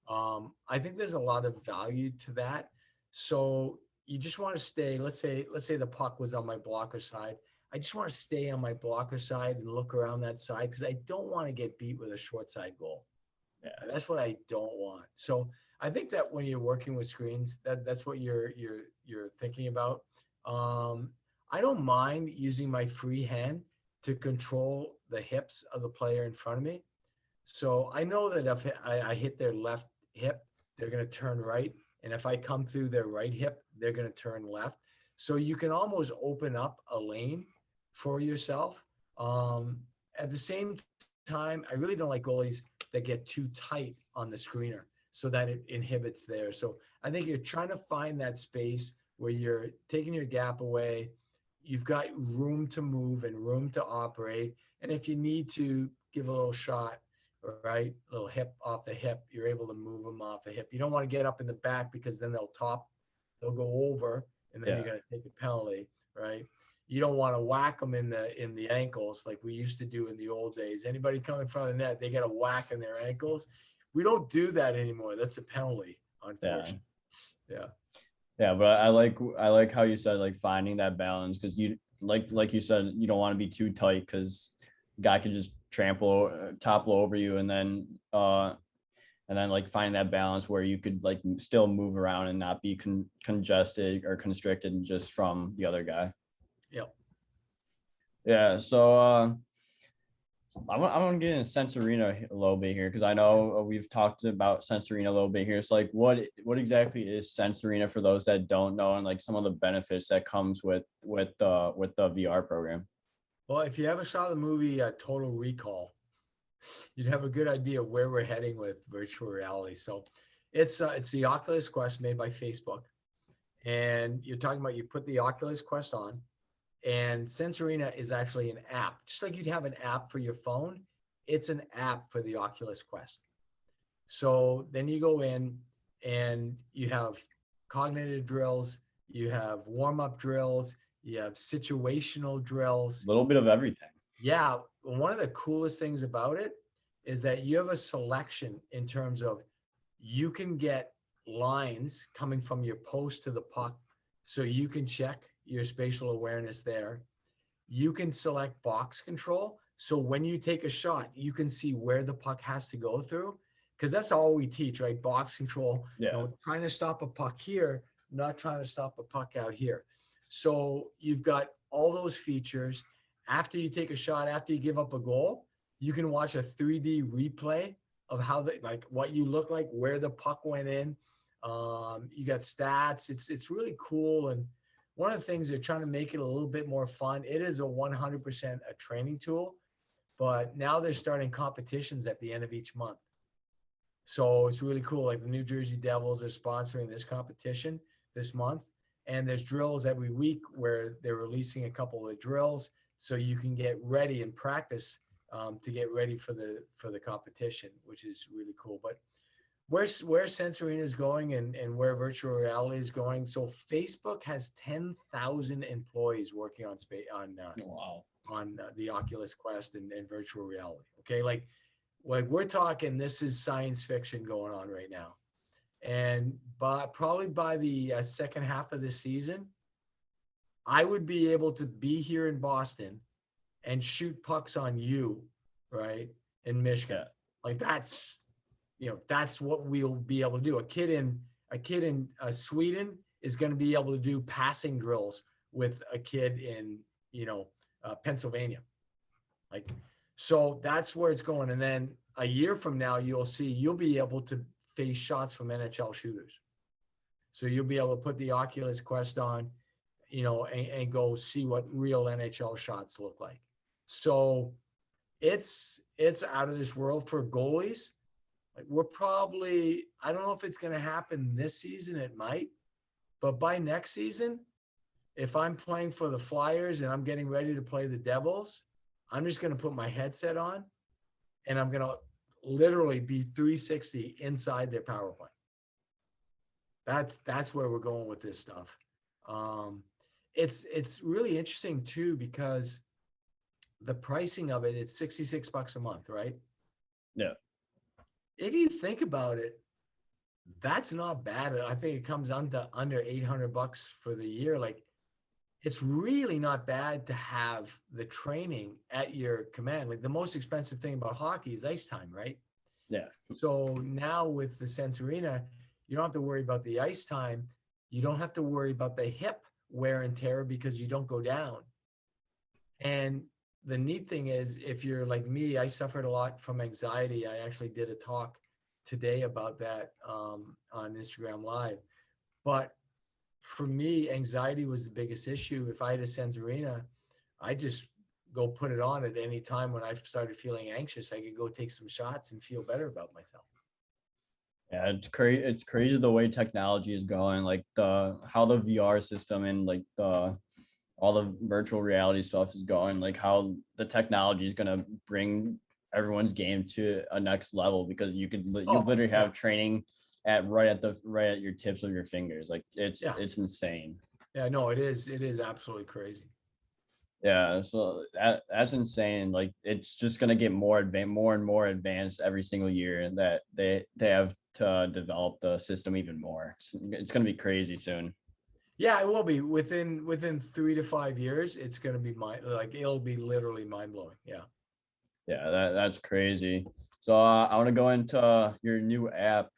I think there's a lot of value to that. So you just want to stay. Let's say the puck was on my blocker side. I just want to stay on my blocker side and look around that side because I don't want to get beat with a short side goal. Yeah. That's what I don't want. So I think that when you're working with screens, that's what you're thinking about. I don't mind using my free hand to control the hips of the player in front of me. So I know that if I hit their left hip, they're going to turn right. And if I come through their right hip, they're going to turn left. So you can almost open up a lane for yourself. At the same time, I really don't like goalies that get too tight on the screener so that it inhibits there. So I think you're trying to find that space where you're taking your gap away. You've got room to move and room to operate. And if you need to give a little shot, right, a little hip off the hip, you're able to move them off the hip. You don't want to get up in the back because then they'll go over, and then Yeah. you're going to take a penalty, right? You don't want to whack them in the ankles like we used to do in the old days. Anybody coming in front of the net, they get a whack in their ankles. We don't do that anymore. That's a penalty, unfortunately. Yeah. Yeah, but I like how you said like finding that balance, because you like you said, you don't want to be too tight because guy could just topple over you, and then like find that balance where you could like still move around and not be congested or constricted just from the other guy. Yep. Yeah, so I want to get into Sense Arena a little bit here, because I know we've talked about Sense Arena a little bit here. So like what exactly is Sense Arena for those that don't know, and like some of the benefits that comes with the VR program? Well, if you ever saw the movie Total Recall, you'd have a good idea where we're heading with virtual reality. So it's the Oculus Quest made by Facebook. And you're talking about, you put the Oculus Quest on, and Sense Arena is actually an app. Just like you'd have an app for your phone, it's an app for the Oculus Quest. So then you go in and you have cognitive drills, you have warm-up drills, you have situational drills. A little bit of everything. Yeah, one of the coolest things about it is that you have a selection in terms of, you can get lines coming from your post to the puck, so you can check your spatial awareness there. You can select box control, so when you take a shot, you can see where the puck has to go through, because that's all we teach, right? Box control. Yeah. Trying to stop a puck here, not trying to stop a puck out here. So you've got all those features. After you take a shot, after you give up a goal, you can watch a 3D replay of how what you look like, where the puck went in. You got stats. It's really cool. And one of the things, they're trying to make it a little bit more fun. It is a 100% a training tool, but now they're starting competitions at the end of each month. So it's really cool. Like the New Jersey Devils are sponsoring this competition this month, and there's drills every week where they're releasing a couple of drills so you can get ready and practice to get ready for the competition, which is really cool. But where Sense Arena is going and where virtual reality is going. So Facebook has 10,000 employees working on Wow. the Oculus Quest and virtual reality. Okay, like we're talking, this is science fiction going on right now. And probably by the second half of the season, I would be able to be here in Boston and shoot pucks on you, right, in Michigan. Yeah. Like that's what we'll be able to do. A kid in Sweden is going to be able to do passing drills with a kid in Pennsylvania. Like, so that's where it's going. And then a year from now, you'll be able to face shots from NHL shooters. So you'll be able to put the Oculus Quest on, and go see what real NHL shots look like. So it's out of this world for goalies. Like we're probably, I don't know if it's going to happen this season, it might, but by next season, if I'm playing for the Flyers and I'm getting ready to play the Devils, I'm just going to put my headset on and I'm going to literally be 360 inside their power play. That's where we're going with this stuff. It's really interesting too, because the pricing of it, it's $66 a month, right? Yeah. If you think about it, that's not bad. I think it comes under $800 for the year. Like, it's really not bad to have the training at your command. Like, the most expensive thing about hockey is ice time, right? Yeah. So now with the Sense Arena, you don't have to worry about the ice time. You don't have to worry about the hip wear and tear because you don't go down. And the neat thing is, if you're like me, I suffered a lot from anxiety. I actually did a talk today about that on Instagram Live. But for me, anxiety was the biggest issue. If I had a Sense Arena, I just go put it on at any time. When I started feeling anxious, I could go take some shots and feel better about myself. Yeah, it's crazy. It's crazy the way technology is going. Like how the VR system and like all the virtual reality stuff is going. Like how the technology is gonna bring everyone's game to a next level, because you literally have training right at your tips of your fingers. Like it's insane. Yeah, no, it is absolutely crazy. Yeah, so that's insane. Like, it's just gonna get more and more advanced every single year, and that they have to develop the system even more. It's gonna be crazy soon. Yeah, it will be within 3 to 5 years. It's gonna be it'll be literally mind blowing. Yeah. Yeah, that's crazy. So I want to go into your new app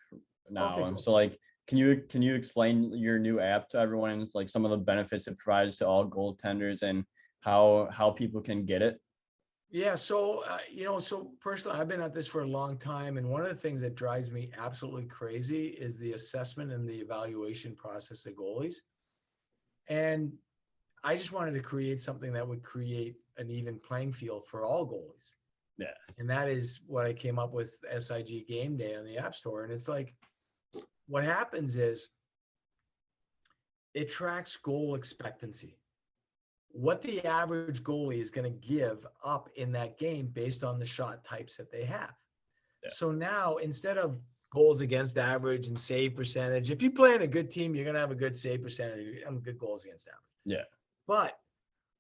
now. Okay, cool. So like, can you explain your new app to everyone, and like some of the benefits it provides to all goaltenders, and how people can get it? Yeah, so so personally, I've been at this for a long time, and one of the things that drives me absolutely crazy is the assessment and the evaluation process of goalies. And I just wanted to create something that would create an even playing field for all goalies. Yeah. And that is what I came up with, SIG Gameday on the App Store. And it's like, what happens is it tracks goal expectancy, what the average goalie is going to give up in that game based on the shot types that they have. Yeah. So now, instead of goals against average and save percentage, if you play in a good team, you're going to have a good save percentage and good goals against average. Yeah. But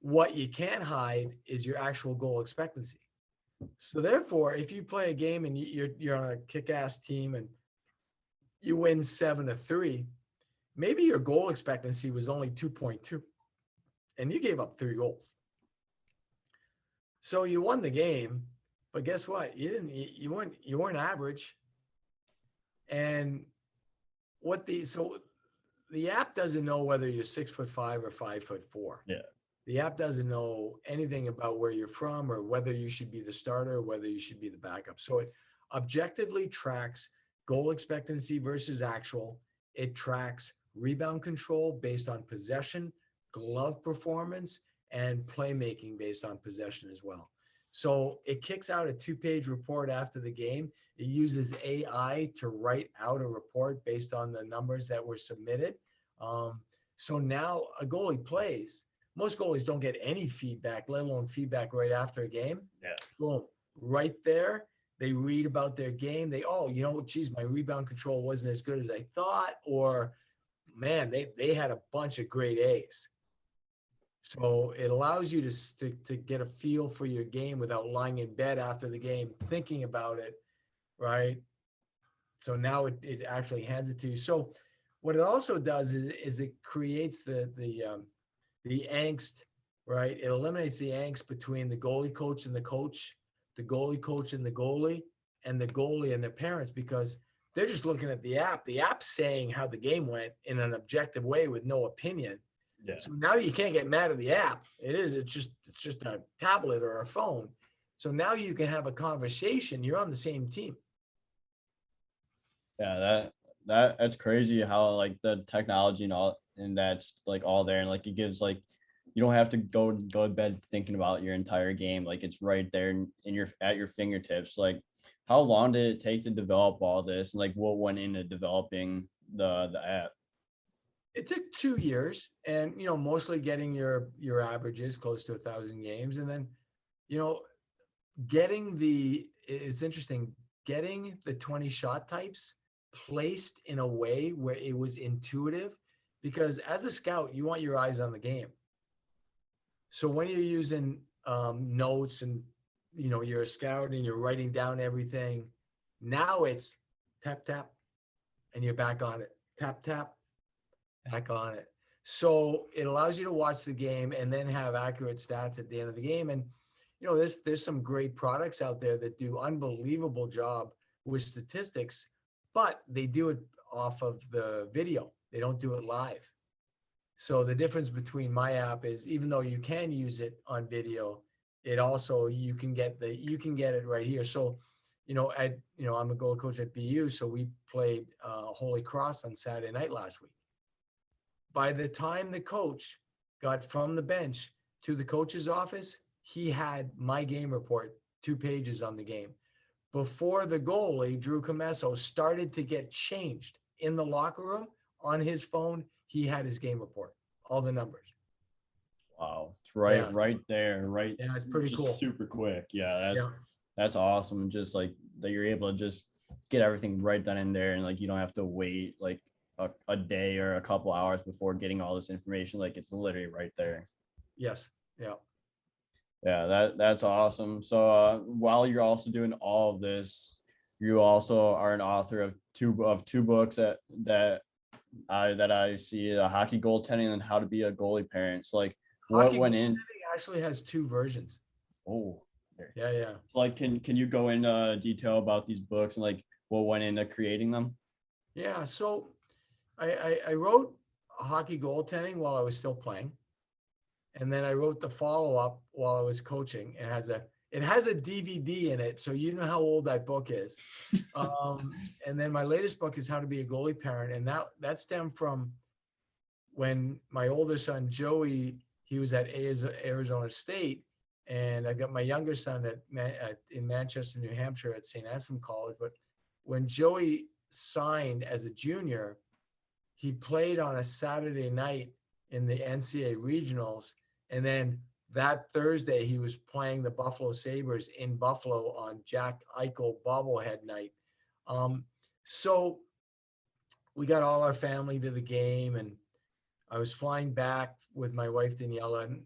what you can't hide is your actual goal expectancy. So therefore, if you play a game and you're on a kick-ass team and you win 7-3, maybe your goal expectancy was only 2.2, and you gave up 3 goals. So you won the game, but guess what? You weren't average. And the app doesn't know whether you're 6'5" or 5'4". Yeah. The app doesn't know anything about where you're from or whether you should be the starter or whether you should be the backup. So it objectively tracks goal expectancy versus actual. It tracks rebound control based on possession, glove performance, and playmaking based on possession as well. So it kicks out a 2-page report after the game. It uses AI to write out a report based on the numbers that were submitted. So now a goalie plays. Most goalies don't get any feedback, let alone feedback right after a game. Yeah. Boom. Right there, they read about their game. Geez, my rebound control wasn't as good as I thought. Or, man, they had a bunch of great A's. So it allows you to get a feel for your game without lying in bed after the game thinking about it, right? So now it actually hands it to you. So what it also does is it creates the angst, right? It eliminates the angst between the goalie coach and the coach, the goalie coach and the goalie and their parents, because they're just looking at the app. The app's saying how the game went in an objective way with no opinion. Yeah. So now you can't get mad at the app. It's just a tablet or a phone. So now you can have a conversation. You're on the same team. Yeah, that's crazy how like the technology and that's like all there, and like it gives like you don't have to go to bed thinking about your entire game. Like it's right there at your fingertips. Like, how long did it take to develop all this, and like what went into developing the app? It took 2 years, and mostly getting your averages close to 1,000 games, and then you know it's interesting, getting the 20 shot types placed in a way where it was intuitive, because as a scout, you want your eyes on the game. So when you're using notes, and you're a scout and you're writing down everything, now it's tap tap and you're back on it, tap tap, back on it. So it allows you to watch the game and then have accurate stats at the end of the game. And there's some great products out there that do unbelievable job with statistics, but they do it off of the video. They don't do it live. So the difference between my app is, even though you can use it on video, it also, you can get it right here. So, I'm a goal coach at BU, so we played Holy Cross on Saturday night last week. By the time the coach got from the bench to the coach's office, he had my game report, 2 pages on the game. Before the goalie, Drew Comesso, started to get changed in the locker room, on his phone, he had his game report, all the numbers. Wow. It's right there, right? Yeah, it's pretty just cool. Super quick. Yeah, that's awesome. Just like that you're able to just get everything right then and there, and like you don't have to wait like a day or a couple hours before getting all this information. Like it's literally right there. Yes. Yeah. Yeah, that's awesome. So while you're also doing all of this, you also are an author of two books that I see, Hockey Goaltending and How to Be a Goalie Parent. So like what Hockey went in? actually has 2 versions. Oh, yeah. So like, can you go into detail about these books and like what went into creating them? Yeah. So I wrote Hockey Goaltending while I was still playing. And then I wrote the follow-up while I was coaching. It has a DVD in it, so you know how old that book is. And then my latest book is How to Be a Goalie Parent, and that stemmed from when my older son Joey, he was at Arizona State, and I got my younger son in Manchester, New Hampshire at St. Anselm College. But when Joey signed as a junior, he played on a Saturday night in the NCAA regionals. And then that Thursday, he was playing the Buffalo Sabres in Buffalo on Jack Eichel bobblehead night. So we got all our family to the game, and I was flying back with my wife, Daniela, and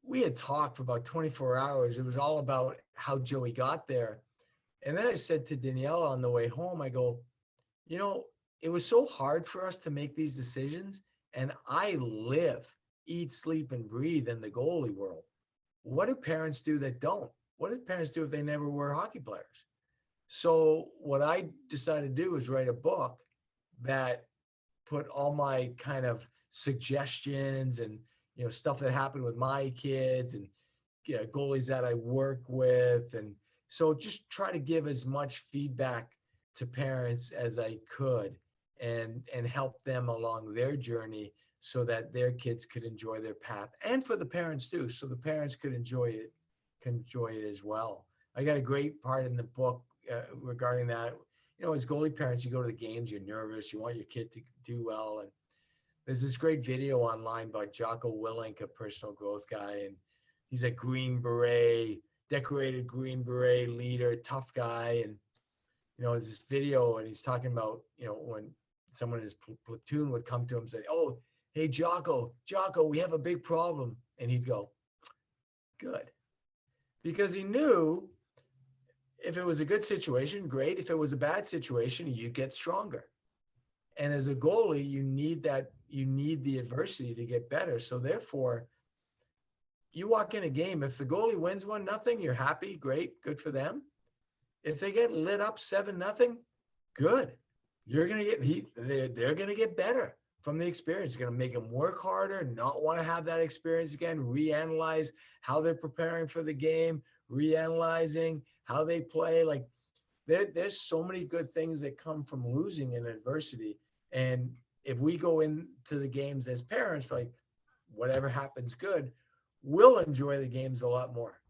we had talked for about 24 hours. It was all about how Joey got there. And then I said to Daniela on the way home, I go, it was so hard for us to make these decisions. And I live, eat, sleep, and breathe in the goalie world. What do parents do that don't? What do parents do if they never were hockey players? So what I decided to do was write a book that put all my kind of suggestions and stuff that happened with my kids and goalies that I work with. And so just try to give as much feedback to parents as I could, and help them along their journey so that their kids could enjoy their path, and for the parents too, so the parents could enjoy it as well. I got a great part in the book regarding that. As goalie parents, you go to the games, you're nervous, you want your kid to do well. And there's this great video online by Jocko Willink, a personal growth guy, and he's a Green Beret, decorated Green Beret leader, tough guy. And there's this video, and he's talking about when someone in his platoon would come to him and say, "Oh, hey, Jocko, we have a big problem." And he'd go, "Good." Because he knew if it was a good situation, great. If it was a bad situation, you get stronger. And as a goalie, you need the adversity to get better. So therefore, you walk in a game, if the goalie wins 1-0, you're happy, great, good for them. If they get lit up 7-0, good. They're going to get better from the experience. It's going to make them work harder, not want to have that experience again, reanalyze how they're preparing for the game, reanalyzing how they play. Like there's so many good things that come from losing in adversity. And if we go into the games as parents, like whatever happens good, we'll enjoy the games a lot more.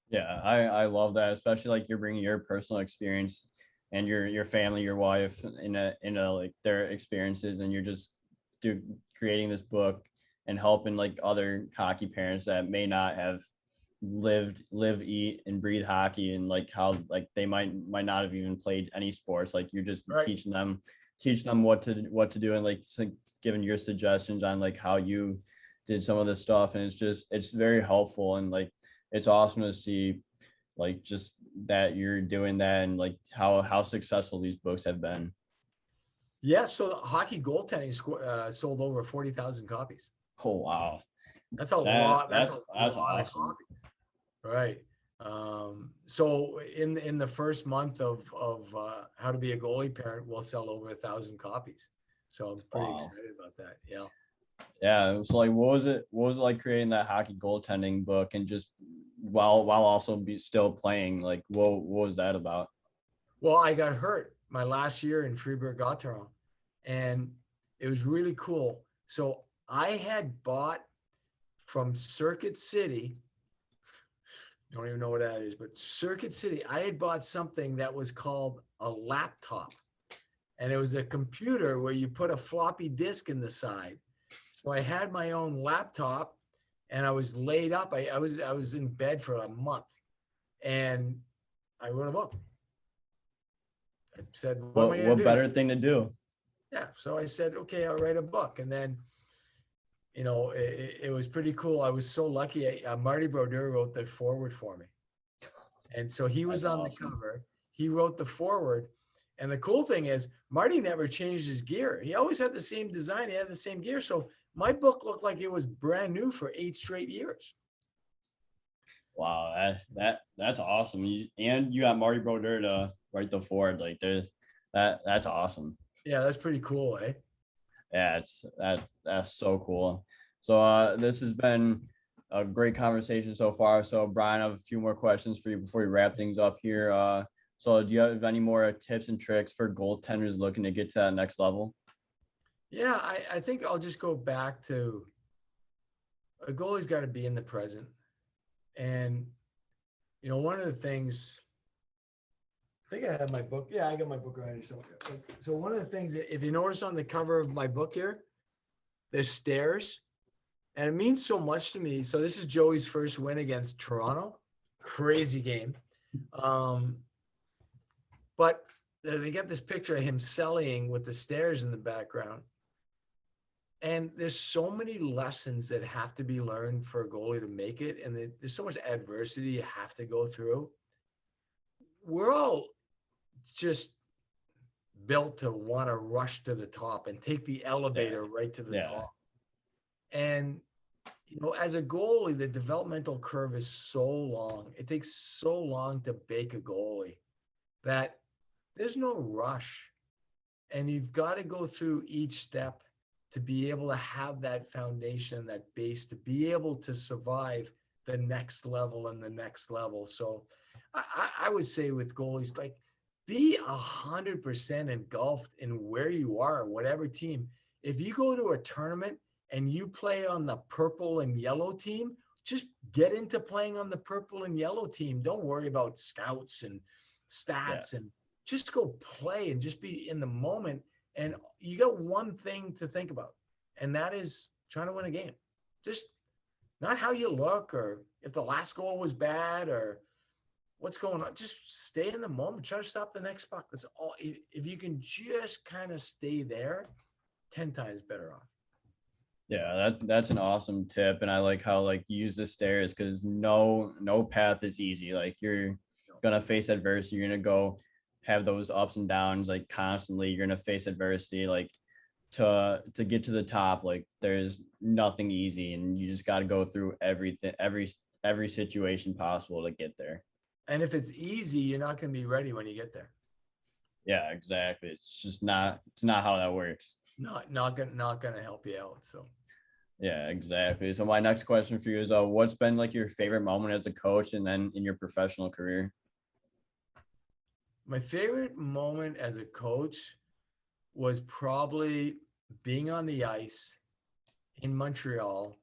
Yeah, I love that, especially like you're bringing your personal experience and your family, your wife, in a like their experiences, and you're just creating this book and helping like other hockey parents that may not have live, eat, and breathe hockey, and like how like they might not have even played any sports. Like you're just Right. teaching them what to do, and like giving your suggestions on like how you did some of this stuff. And it's very helpful, and like it's awesome to see like just that you're doing that, and like how successful these books have been. Yeah. So hockey goaltending sold over 40,000 copies. Oh wow. That's a lot. That's a that's lot of awesome. copies. Right. So in the first month of how to be a goalie parent, we'll sell over 1,000 copies. So I'm pretty excited about that. Yeah. Yeah. So like, what was it like creating that hockey goaltending book, and just while also still playing? Like, what was that about? Well, I got hurt my last year in Fribourg-Gotteron, and it was really cool. So I had bought from Circuit City. Don't even know what that is, but Circuit City, I had bought something that was called a laptop. And it was a computer where you put a floppy disk in the side. So I had my own laptop, and I was laid up. I was in bed for a month, and I wrote a book. I said, what am I going to do? Better thing to do? Yeah. So I said, okay, I'll write a book. And then, it was pretty cool. I was so lucky. Marty Brodeur wrote the forward for me. And so he was on the cover. He wrote the forward. And the cool thing is, Marty never changed his gear. He always had the same design. He had the same gear. So my book looked like it was brand new for 8 straight years. Wow, that's awesome. And you got Marty Brodeur to write the forward. Like that's awesome. Yeah, that's pretty cool, eh? Yeah, that's so cool. So this has been a great conversation so far. So Brian, I have a few more questions for you before we wrap things up here. So do you have any more tips and tricks for goaltenders looking to get to that next level? Yeah, I think I'll just go back to a goalie's got to be in the present. And, one of the things, I think I have my book. Yeah, I got my book right here somewhere. So one of the things, if you notice on the cover of my book here, there's stairs. And it means so much to me. So this is Joey's first win against Toronto. Crazy game. But they got this picture of him selling with the stairs in the background. And there's so many lessons that have to be learned for a goalie to make it. And there's so much adversity you have to go through. We're all just built to want to rush to the top and take the elevator right to the top. And, as a goalie, the developmental curve is so long. It takes so long to bake a goalie that there's no rush. And you've got to go through each step to be able to have that foundation, that base, to be able to survive the next level and the next level. So I would say with goalies, like, be 100% engulfed in where you are, whatever team. If you go to a tournament and you play on the purple and yellow team, just get into playing on the purple and yellow team. Don't worry about scouts and stats, and just go play and just be in the moment. And you got one thing to think about, and that is trying to win a game. Just not how you look, or if the last goal was bad, or what's going on. Just stay in the moment. Try to stop the next puck. That's all. If you can just kind of stay there, 10 times better off. Yeah, that's an awesome tip. And I like how like you use the stairs, because no path is easy. Like you're gonna face adversity. You're gonna go have those ups and downs like constantly. You're gonna face adversity. Like to get to the top, like there's nothing easy, and you just got to go through everything, every situation possible to get there. And if it's easy, you're not going to be ready when you get there. Yeah, exactly. It's not how that works. Not gonna help you out. So yeah, exactly. So my next question for you is what's been like your favorite moment as a coach, and then in your professional career? My favorite moment as a coach was probably being on the ice in Montreal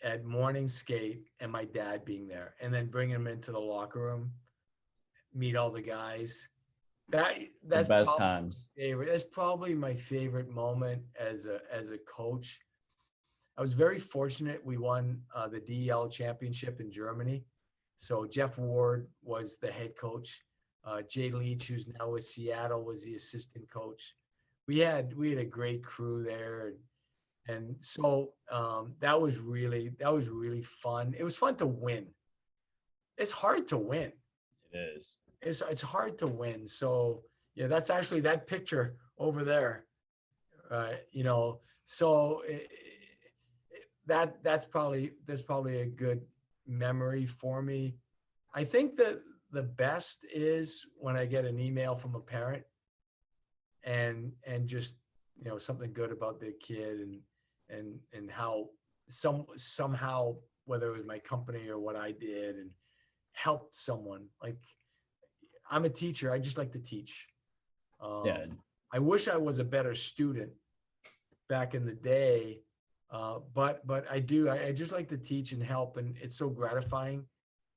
at morning skate, and my dad being there, and then bringing him into the locker room, meet all the guys, That's best probably times. favorite. That's probably my favorite moment as a coach. I was very fortunate. We won the DEL championship in Germany. So Jeff Ward was the head coach. Jay Leach, who's now with Seattle, was the assistant coach. We had a great crew there, and so that was really fun. It was fun to win. It's hard to win. It is. It's hard to win. So yeah, that's actually that picture over there. You know, so that's probably a good memory for me. I think that the best is when I get an email from a parent and just something good about their kid and how somehow, whether it was my company or what I did, and helped someone. Like, I'm a teacher. I just like to teach. Yeah. I wish I was a better student back in the day, but I do. I just like to teach and help, and it's so gratifying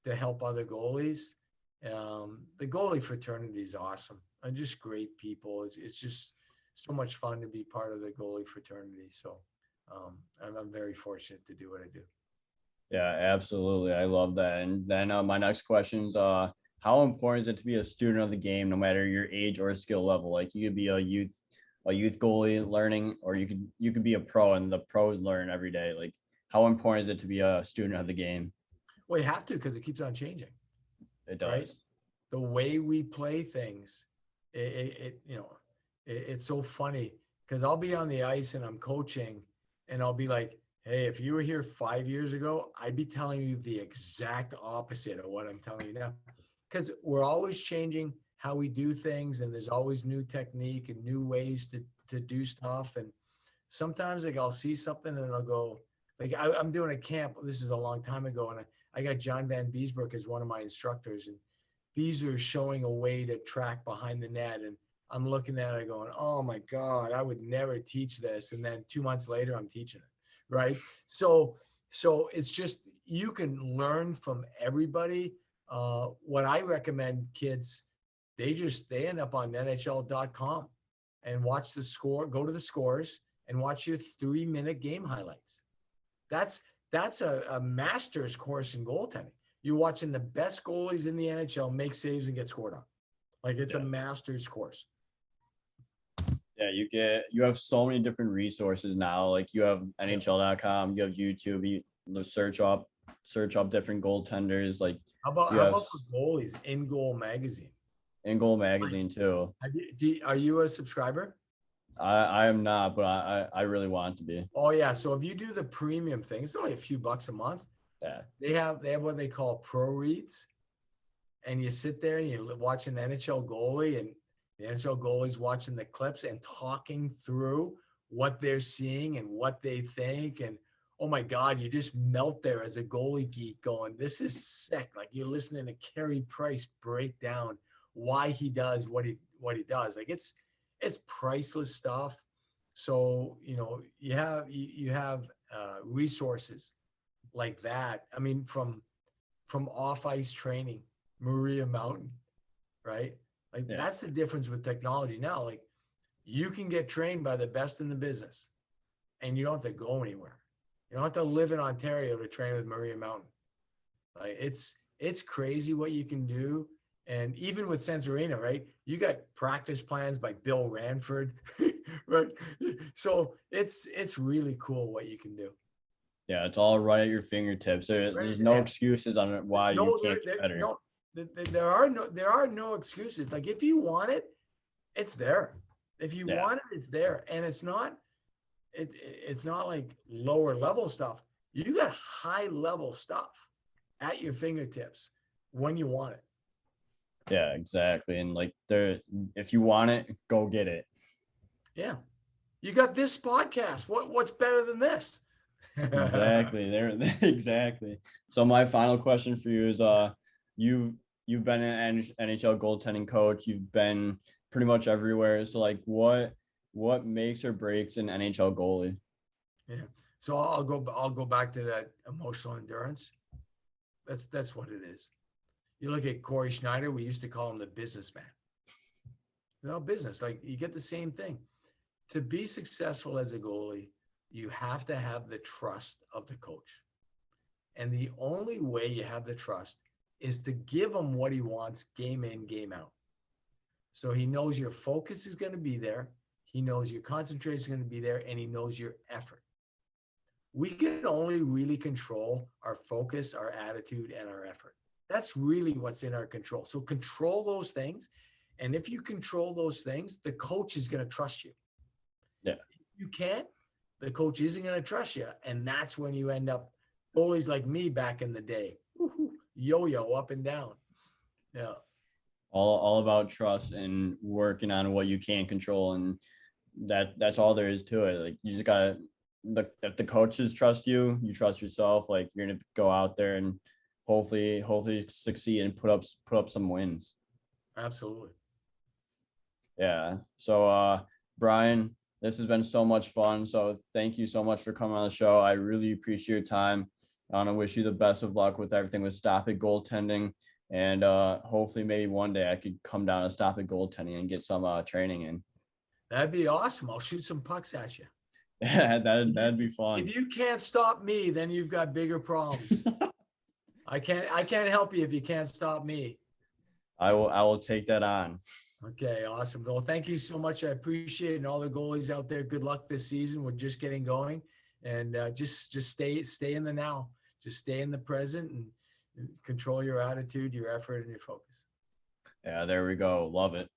to help other goalies. The goalie fraternity is awesome. And just great people. It's just so much fun to be part of the goalie fraternity. So I'm very fortunate to do what I do. Yeah, absolutely. I love that. And then my next question is, how important is it to be a student of the game, no matter your age or skill level? Like, you could be a youth goalie learning, or you could be a pro, and the pros learn every day. Like, how important is it to be a student of the game? Well, you have to, because it keeps on changing, It right? does. The way we play things, it's so funny, because I'll be on the ice and I'm coaching, and I'll be like, hey, if you were here 5 years ago, I'd be telling you the exact opposite of what I'm telling you now. Because we're always changing how we do things, and there's always new technique and new ways to do stuff. And sometimes, like, I'll see something and I'll go, like, I'm doing a camp. This is a long time ago, and I got John Van Beesbrook as one of my instructors, and Beezer is showing a way to track behind the net, and I'm looking at it going, oh my God, I would never teach this. And then 2 months later, I'm teaching it, right? So it's just, you can learn from everybody. What I recommend kids, they end up on NHL.com and watch the score, go to the scores and watch your 3-minute game highlights. That's a master's course in goaltending. You're watching the best goalies in the NHL make saves and get scored on. Like, it's a master's course. Yeah, you have so many different resources now. Like, you have NHL.com, you have YouTube, you search up different goaltenders. Like, How about for goalies, In Goal Magazine? In Goal Magazine too. Are you a subscriber? I am not, but I really want to be. Oh yeah. So if you do the premium thing, it's only a few bucks a month. Yeah. They have what they call pro reads, and you sit there and you watch an NHL goalie, and the NHL goalie's watching the clips and talking through what they're seeing and what they think. And oh my God, you just melt there as a goalie geek going, this is sick. Like, you're listening to Carey Price break down why he does what he does. Like, it's priceless stuff. So, you have resources like that. I mean, from off ice training, Maria Mountain, right? Like, that's the difference with technology now. Like, you can get trained by the best in the business, and you don't have to go anywhere. You don't have to live in Ontario to train with Maria Mountain. Like, it's crazy what you can do. And even with Sense Arena, right? You got practice plans by Bill Ranford, right? So it's really cool what you can do. Yeah, it's all right at your fingertips. There's no excuses on why you can't get better. No, there are no excuses. Like, if you want it, it's there. If you want it, it's there. And it's not like lower level stuff. You got high level stuff at your fingertips when you want it. Yeah, exactly. And like, if you want it, go get it. Yeah. You got this podcast. What's better than this? Exactly. Exactly. So my final question for you is, you've been an NHL goaltending coach. You've been pretty much everywhere. So, like, what makes or breaks an NHL goalie? Yeah. So I'll go back to that emotional endurance. That's what it is. You look at Corey Schneider, we used to call him the businessman, business. Like you get the same thing. To be successful as a goalie, you have to have the trust of the coach. And the only way you have the trust is to give him what he wants game in, game out. So he knows your focus is going to be there. He knows your concentration is going to be there, and he knows your effort. We can only really control our focus, our attitude, and our effort. That's really what's in our control. So control those things. And if you control those things, the coach is going to trust you. Yeah. If you can't, the coach isn't going to trust you. And that's when you end up goalies like me back in the day, yo-yo up and down. Yeah. All about trust and working on what you can control, and that's all there is to it. Like you just gotta, if the coaches trust you, you trust yourself. Like you're gonna go out there and hopefully succeed and put up some wins. Absolutely. Yeah. So Brian, this has been so much fun. So thank you so much for coming on the show. I really appreciate your time. I want to wish you the best of luck with everything with Stop It Goaltending. And hopefully maybe one day I could come down and Stop It Goaltending and get some training in. That'd be awesome. I'll shoot some pucks at you. Yeah, that'd be fun. If you can't stop me, then you've got bigger problems. I can't help you if you can't stop me. I will take that on. Okay, awesome. Well, thank you so much. I appreciate it. And all the goalies out there, good luck this season. We're just getting going, and just stay in the now. Just stay in the present and control your attitude, your effort, and your focus. Yeah, there we go. Love it.